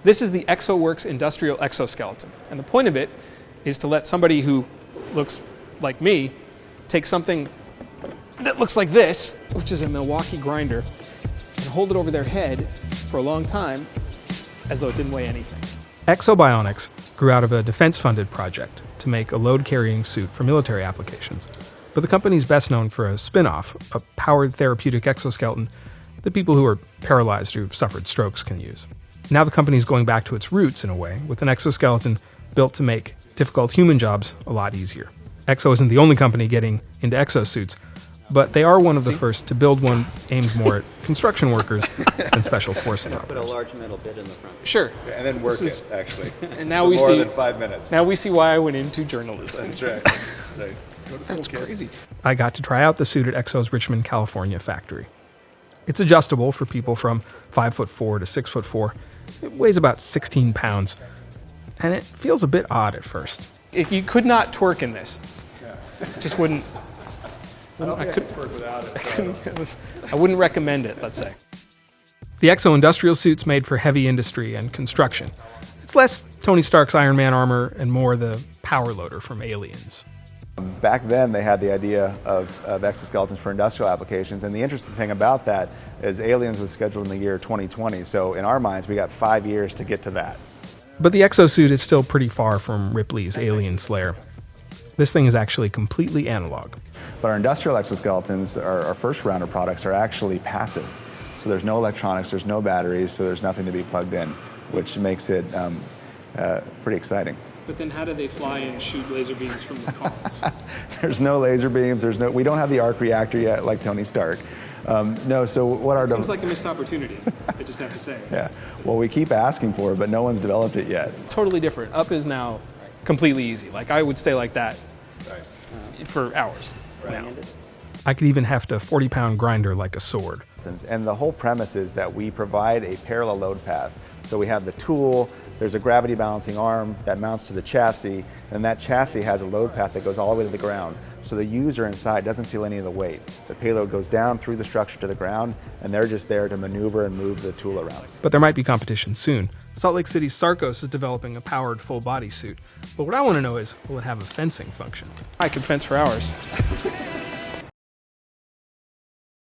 This is the ExoWorks Industrial Exoskeleton, and the point of it is to let somebody who looks like me take something that looks like this, which is a Milwaukee grinder, and hold it over their head for a long time as though it didn't weigh anything. Ekso Bionics grew out of a defense-funded project to make a load-carrying suit for military applications. But the company's best known for a spin-off, a powered therapeutic exoskeleton that people who are paralyzed or who've suffered strokes can use. Now the company's going back to its roots in a way, with an exoskeleton built to make difficult human jobs a lot easier. Ekso isn't the only company getting into exosuits, but they are one of the first to build one aimed more at construction workers than special forces Put a operators. large metal bit in the front. Sure. Yeah, and then work it, actually. And now For we more see than 5 minutes. Now we see why I went into journalism. That's right. That's right. Go to school, That's kids. crazy. I got to try out the suit at Ekso's Richmond, California factory. It's adjustable for people from 5'4" to 6'4". It weighs about 16 pounds, and it feels a bit odd at first. If you could not twerk in this, just wouldn't. I don't think I could work without it. So. I wouldn't recommend it, let's say. The Ekso industrial suit's made for heavy industry and construction. It's less Tony Stark's Iron Man armor and more the power loader from Aliens. Back then, they had the idea of exoskeletons for industrial applications, and the interesting thing about that is Aliens was scheduled in the year 2020, so in our minds, we got 5 years to get to that. But the exosuit is still pretty far from Ripley's Alien Slayer. This thing is actually completely analog. But our industrial exoskeletons, our first round of products, are actually passive. So there's no electronics, there's no batteries, so there's nothing to be plugged in, which makes it pretty exciting. But then how do they fly and shoot laser beams from the columns? There's no laser beams, we don't have the arc reactor yet like Tony Stark. No, so what our... Seems like a missed opportunity, I just have to say. Yeah, well, we keep asking for it, but no one's developed it yet. Totally different. Up is now completely easy. Like, I would stay like that for hours now. I could even heft a 40-pound grinder like a sword. And the whole premise is that we provide a parallel load path. So we have the tool, there's a gravity balancing arm that mounts to the chassis, and that chassis has a load path that goes all the way to the ground. So the user inside doesn't feel any of the weight. The payload goes down through the structure to the ground, and they're just there to maneuver and move the tool around. But there might be competition soon. Salt Lake City's Sarcos is developing a powered full-body suit. But what I want to know is, will it have a fencing function? I could fence for hours.